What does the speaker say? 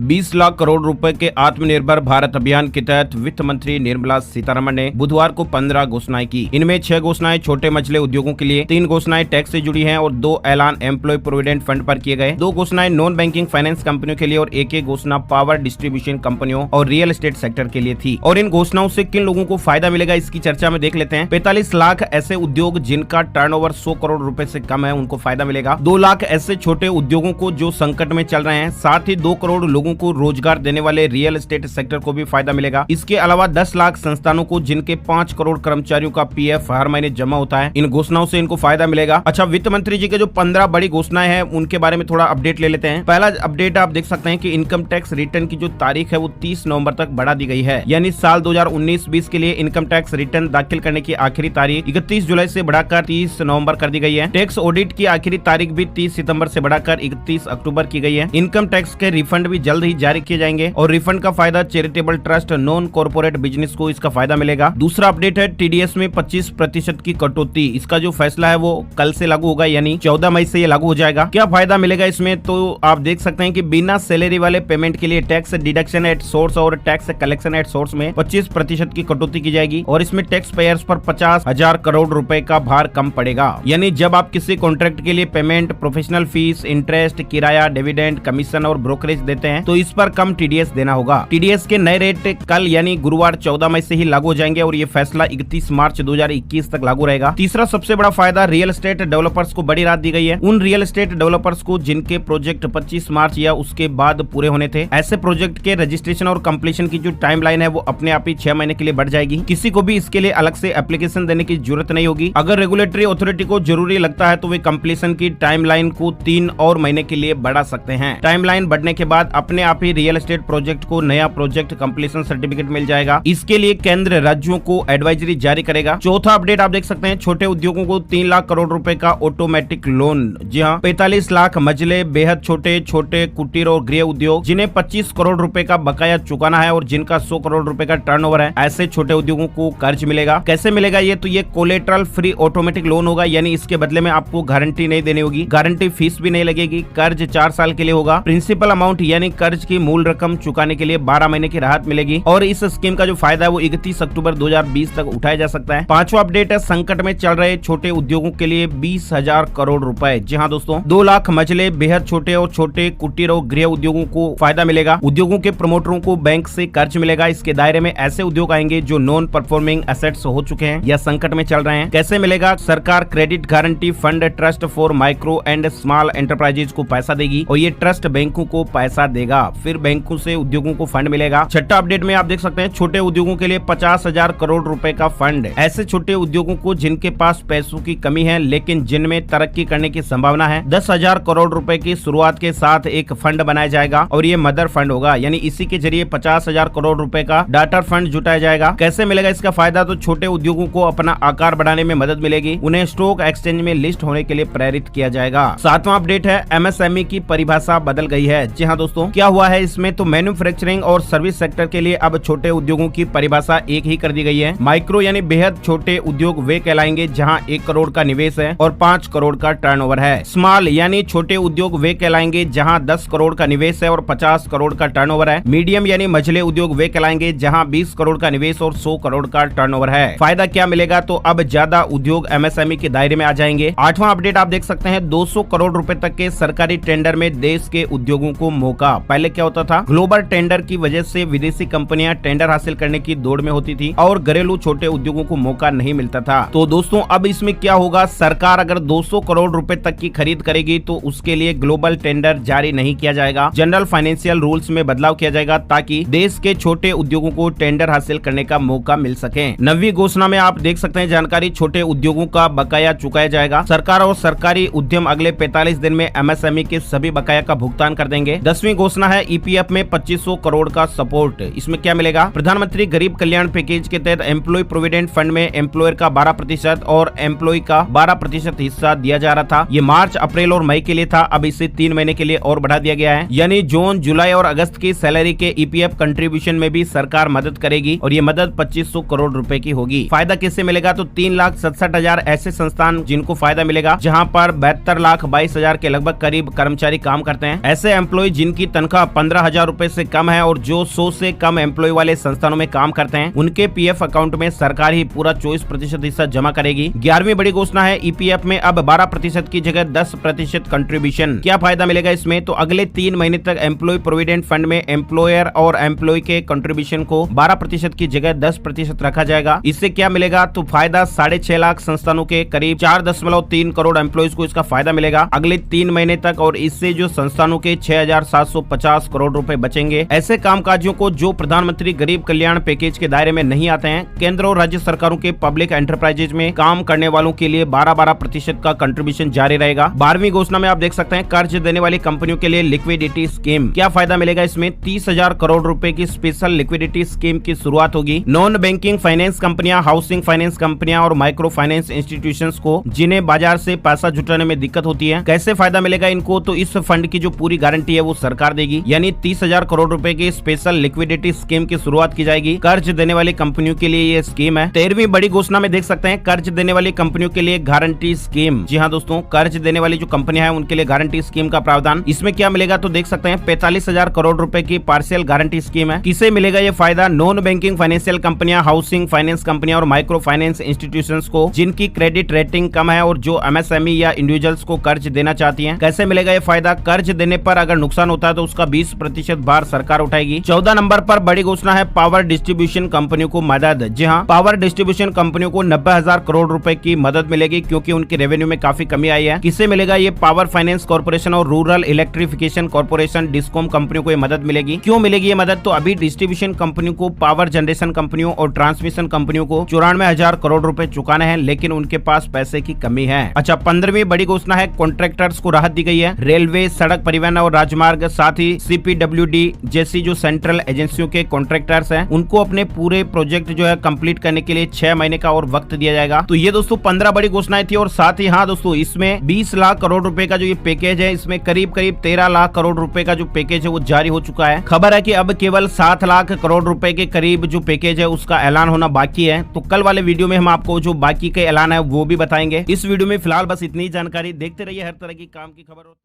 20 लाख करोड़ रुपए के आत्मनिर्भर भारत अभियान के तहत वित्त मंत्री निर्मला सीतारमण ने बुधवार को 15 घोषणाएं की। इनमें 6 घोषणाएं छोटे मझले उद्योगों के लिए, 3 घोषणाएं टैक्स से जुड़ी हैं और 2 ऐलान एम्प्लॉय प्रोविडेंट फंड पर किए गए, 2 घोषणाएं नॉन बैंकिंग फाइनेंस कंपनियों के लिए और एक घोषणा पावर डिस्ट्रीब्यूशन कंपनियों और रियल एस्टेट सेक्टर के लिए थी। और इन घोषणाओं से किन लोगों को फायदा मिलेगा इसकी चर्चा में देख लेते हैं। 45 लाख ऐसे उद्योग जिनका टर्नओवर 100 करोड़ रुपए से कम है उनको फायदा मिलेगा। 2 लाख ऐसे छोटे उद्योगों को जो संकट में चल रहे हैं, साथ ही 2 करोड़ लोगों को रोजगार देने वाले रियल एस्टेट सेक्टर को भी फायदा मिलेगा। इसके अलावा 10 लाख संस्थानों को जिनके 5 करोड़ कर्मचारियों का पीएफ हर महीने जमा होता है, इन घोषणाओं से इनको फायदा मिलेगा। अच्छा, वित्त मंत्री जी के जो 15 बड़ी घोषणाएं हैं उनके बारे में थोड़ा अपडेट ले लेते हैं। पहला अपडेट आप देख सकते हैं कि इनकम टैक्स रिटर्न की जो तारीख है वो 30 नवंबर तक बढ़ा दी गई है। यानी साल 2019-20 के लिए इनकम टैक्स रिटर्न दाखिल करने की आखिरी तारीख 31 जुलाई से बढ़ाकर 30 नवंबर कर दी गई है। टैक्स ऑडिट की आखिरी तारीख भी 30 सितंबर से बढ़ाकर 31 अक्टूबर की गई है। इनकम टैक्स के रिफंड भी जल्द ही जारी किए जाएंगे और रिफंड का फायदा charitable trust, non corporate business को इसका फायदा मिलेगा। दूसरा अपडेट है टीडीएस में 25% की कटौती। इसका जो फैसला है वो कल से लागू होगा, यानी 14 मई से ये लागू हो जाएगा। क्या फायदा मिलेगा इसमें, तो आप देख सकते हैं कि बिना सैलरी वाले पेमेंट के लिए टैक्स डिडक्शन एट सोर्स और टैक्स कलेक्शन एट सोर्स में 25% की कटौती की जाएगी और इसमें टैक्स पेयर्स पर 50,000 करोड़ रुपए का भार कम पड़ेगा। यानी जब आप किसी कॉन्ट्रैक्ट के लिए पेमेंट, प्रोफेशनल फीस, इंटरेस्ट, किराया, डिविडेंड, कमीशन और ब्रोकरेज देते हैं तो इस पर कम टीडीएस देना होगा। टीडीएस के नए रेट कल यानी गुरुवार 14 मई से ही लागू हो जाएंगे और ये फैसला 31 मार्च 2021 तक लागू रहेगा। तीसरा सबसे बड़ा फायदा, रियल एस्टेट डेवलपर्स को बड़ी राहत दी गई है। उन रियल एस्टेट डेवलपर्स को जिनके प्रोजेक्ट 25 मार्च या उसके बाद पूरे होने थे, ऐसे प्रोजेक्ट के रजिस्ट्रेशन और कंप्लीशन की जो टाइमलाइन है वो अपने आप ही 6 महीने के लिए बढ़ जाएगी। किसी को भी इसके लिए अलग से एप्लीकेशन देने की जरूरत नहीं होगी। अगर रेगुलेटरी अथॉरिटी को जरूरी लगता है तो वे कंप्लीशन की टाइमलाइन को 3 और महीने के लिए बढ़ा सकते हैं। टाइमलाइन बढ़ने के बाद अपने आप ही रियल एस्टेट प्रोजेक्ट को नया प्रोजेक्ट कंप्लीशन सर्टिफिकेट मिल जाएगा। इसके लिए केंद्र राज्यों को एडवाइजरी जारी करेगा। चौथा अपडेट आप देख सकते हैं, छोटे उद्योगों को 3 लाख करोड़ रुपए का ऑटोमेटिक लोन। जी हाँ, 45 लाख मझले बेहद छोटे कुटीर और गृह उद्योग जिन्हें 25 करोड़ रुपए का बकाया चुकाना है और जिनका 100 करोड़ रुपए का टर्नओवर है, ऐसे छोटे उद्योगों को कर्ज मिलेगा। कैसे मिलेगा ये, तो ये कोलेटरल फ्री ऑटोमेटिक लोन होगा, यानी इसके बदले में आपको गारंटी नहीं देनी होगी, गारंटी फीस भी नहीं लगेगी। कर्ज 4 साल के लिए होगा। प्रिंसिपल अमाउंट यानी कर्ज की मूल रकम चुकाने के लिए 12 महीने की राहत मिलेगी और इस स्कीम का जो फायदा है वो 31 अक्टूबर 2020 तक उठाया जा सकता है। पांचवा अपडेट है, संकट में चल रहे छोटे उद्योगों के लिए 20,000 करोड़ रुपए। जी हाँ दोस्तों, 2 लाख मझले बेहद छोटे और छोटे कुटीर और गृह उद्योगों को फायदा मिलेगा। उद्योगों के प्रमोटरों को बैंक से कर्ज मिलेगा। इसके दायरे में ऐसे उद्योग आएंगे जो नॉन परफॉर्मिंग एसेट्स हो चुके हैं या संकट में चल रहे हैं। कैसे मिलेगा, सरकार credit guarantee fund trust for micro and small enterprises को पैसा देगी और ये ट्रस्ट बैंकों को पैसा देगा, फिर बैंकों से उद्योगों को फंड मिलेगा। छठा अपडेट में आप देख सकते हैं, छोटे उद्योगों के लिए 50,000 करोड़ रुपए का फंड। ऐसे छोटे उद्योगों को जिनके पास पैसों की कमी है लेकिन जिनमें तरक्की करने की संभावना है, 10,000 करोड़ रुपए की शुरुआत के साथ एक फंड बनाया जाएगा और ये मदर फंड होगा, यानी इसी के जरिए 50,000 करोड़ रुपए का डाटा फंड जुटाया जाएगा। कैसे मिलेगा इसका फायदा, तो छोटे उद्योगों को अपना आकार बढ़ाने में मदद मिलेगी, उन्हें स्टॉक एक्सचेंज में लिस्ट होने के लिए प्रेरित किया जाएगा। सातवां अपडेट है, एमएसएमई की परिभाषा बदल गई है। जी हाँ दोस्तों, क्या हुआ है इसमें, तो मैन्युफैक्चरिंग और सर्विस सेक्टर के लिए अब छोटे उद्योगों की परिभाषा एक ही कर दी गई है। माइक्रो यानी बेहद छोटे उद्योग वे कहलाएंगे जहां 1 करोड़ का निवेश है और 5 करोड़ का टर्नओवर है। स्मॉल यानी छोटे उद्योग वे कहलाएंगे जहां 10 करोड़ का निवेश है और 50 करोड़ का टर्नओवर है। मीडियम यानी मझले उद्योग वे कहलाएंगे जहां 20 करोड़ का निवेश और 100 करोड़ का टर्नओवर है। फायदा क्या मिलेगा, तो अब ज्यादा उद्योग एमएसएमई के दायरे में आ जाएंगे। आठवां अपडेट आप देख सकते हैं, 200 करोड़ रुपए तक के सरकारी टेंडर में देश के उद्योगों को मौका। पहले क्या होता था, ग्लोबल टेंडर की वजह से विदेशी कंपनियां टेंडर हासिल करने की दौड़ में होती थी और घरेलू छोटे उद्योगों को मौका नहीं मिलता था। तो दोस्तों अब इसमें क्या होगा, सरकार अगर 200 करोड़ रुपए तक की खरीद करेगी तो उसके लिए ग्लोबल टेंडर जारी नहीं किया जाएगा। जनरल फाइनेंशियल रूल्स में बदलाव किया जाएगा ताकि देश के छोटे उद्योगों को टेंडर हासिल करने का मौका मिल सके। 9वीं घोषणा में आप देख सकते हैं जानकारी, छोटे उद्योगों का बकाया चुकाया जाएगा। सरकार और सरकारी उद्यम अगले 45 दिन में एमएसएमई के सभी बकाया का भुगतान कर देंगे। 10वीं घोषणा है, ईपीएफ में 2500 करोड़ का सपोर्ट। इसमें क्या मिलेगा, प्रधानमंत्री गरीब कल्याण पैकेज के तहत एम्प्लॉय प्रोविडेंट फंड में एम्प्लॉयर का 12% और एम्प्लॉय का 12% हिस्सा दिया जा रहा था। ये मार्च, अप्रैल और मई के लिए था, अब इसे 3 महीने के लिए और बढ़ा दिया गया है। यानी जून, जुलाई और अगस्त की सैलरी के ईपीएफ कंट्रीब्यूशन में भी सरकार मदद करेगी और ये मदद 2500 करोड़ रुपए की होगी। फायदा किससे मिलेगा, तो 3,67,000 ऐसे संस्थान जिनको फायदा मिलेगा जहां पर 72,22,000 के लगभग करीब कर्मचारी काम करते हैं। ऐसे एम्प्लॉय जिनकी तनख्वाह तनख्वाह 15,000 रूपए से कम है और जो 100 से कम एम्प्लॉय वाले संस्थानों में काम करते हैं उनके पीएफ अकाउंट में सरकार ही पूरा 24% हिस्सा जमा करेगी। 11वीं बड़ी घोषणा है, ईपीएफ में अब 12% की जगह 10% कंट्रीब्यूशन। क्या फायदा मिलेगा इसमें? तो अगले 3 महीने तक एम्प्लॉय प्रोविडेंट फंड में एम्प्लॉयर और एम्प्लॉय के कंट्रीब्यूशन को 12% की जगह 10% रखा जाएगा। इससे क्या मिलेगा? तो फायदा 6.5 लाख संस्थानों के करीब 4.3 करोड़ एम्प्लॉयज को इसका फायदा मिलेगा अगले 3 महीने तक, और इससे जो संस्थानों के 6,750 करोड़ रुपए बचेंगे। ऐसे कामकाजों को जो प्रधानमंत्री गरीब कल्याण पैकेज के दायरे में नहीं आते हैं, केंद्र और राज्य सरकारों के पब्लिक एंटरप्राइजेज में काम करने वालों के लिए 12% का कंट्रीब्यूशन जारी रहेगा। 12वीं घोषणा में आप देख सकते हैं, कर्ज देने वाली कंपनियों के लिए लिक्विडिटी स्कीम। क्या फायदा मिलेगा इसमें? 30,000 करोड़ रुपए की स्पेशल लिक्विडिटी स्कीम की शुरुआत होगी। नॉन बैंकिंग फाइनेंस कंपनियां, हाउसिंग फाइनेंस कंपनियां और माइक्रो फाइनेंस इंस्टीट्यूशंस को जिन्हें बाजार से पैसा जुटाने में दिक्कत होती है, कैसे फायदा मिलेगा इनको? तो इस फंड की जो पूरी गारंटी है वो सरकार देगी, यानी 30,000 करोड़ रुपए की स्पेशल लिक्विडिटी स्कीम की शुरुआत की जाएगी। कर्ज देने वाली कंपनियों के लिए ये स्कीम है। 13वीं बड़ी घोषणा में देख सकते हैं, कर्ज देने वाली कंपनियों के लिए गारंटी स्कीम। जी हाँ दोस्तों, कर्ज देने वाली जो कंपनियां हैं उनके लिए गारंटी स्कीम का प्रावधान। इसमें क्या मिलेगा? तो देख सकते हैं 45,000 करोड़ रुपए की पार्शियल गारंटी स्कीम है। किसे मिलेगा ये फायदा? नॉन बैंकिंग फाइनेंशियल कंपनियां, हाउसिंग फाइनेंस कंपनियां और माइक्रो फाइनेंस इंस्टीट्यूशंस को जिनकी क्रेडिट रेटिंग कम है और जो एमएसएमई या इंडिविजुअल्स को कर्ज देना चाहती हैं। कैसे मिलेगा ये फायदा? कर्ज देने पर अगर नुकसान होता है तो उसका 20% भार सरकार उठाएगी। 14 नंबर पर बड़ी घोषणा है, पावर डिस्ट्रीब्यूशन कंपनियों को मदद। जी हाँ, पावर डिस्ट्रीब्यूशन कंपनियों को 90,000 करोड़ रुपए की मदद मिलेगी क्योंकि उनके रेवेन्यू में काफी कमी आई है। किससे मिलेगा? ये पावर फाइनेंस कॉर्पोरेशन और रूरल इलेक्ट्रिफिकेशन कॉर्पोरेशन डिस्कॉम कंपनियों को ये मदद मिलेगी। क्यों मिलेगी ये मदद? तो अभी डिस्ट्रीब्यूशन कंपनियों को, पावर जनरेशन कंपनियों और ट्रांसमिशन कंपनियों को 94,000 करोड़ रुपए चुकाने हैं, लेकिन उनके पास पैसे की कमी है। अच्छा, 15वीं बड़ी घोषणा है, कॉन्ट्रैक्टर्स को राहत दी गई है। रेलवे, सड़क परिवहन और राजमार्ग, साथ ही सीपीडब्ल्यूडी जैसी जो सेंट्रल एजेंसियों के कॉन्ट्रैक्टर्स हैं, उनको अपने पूरे प्रोजेक्ट जो है कंप्लीट करने के लिए 6 महीने का और वक्त दिया जाएगा। तो ये दोस्तों 15 बड़ी घोषणाएं थी। और साथ ही हाँ दोस्तों, इसमें 20 लाख करोड़ रुपए का जो ये पैकेज है, इसमें करीब 13 लाख करोड़ रुपए का जो पैकेज है वो जारी हो चुका है। खबर है कि अब केवल 7 लाख करोड़ रुपए के करीब जो पैकेज है उसका ऐलान होना बाकी है। तो कल वाले वीडियो में हम आपको जो बाकी के ऐलान है वो भी बताएंगे। इस वीडियो में फिलहाल बस इतनी जानकारी। देखते रहिए हर तरह की काम की खबर।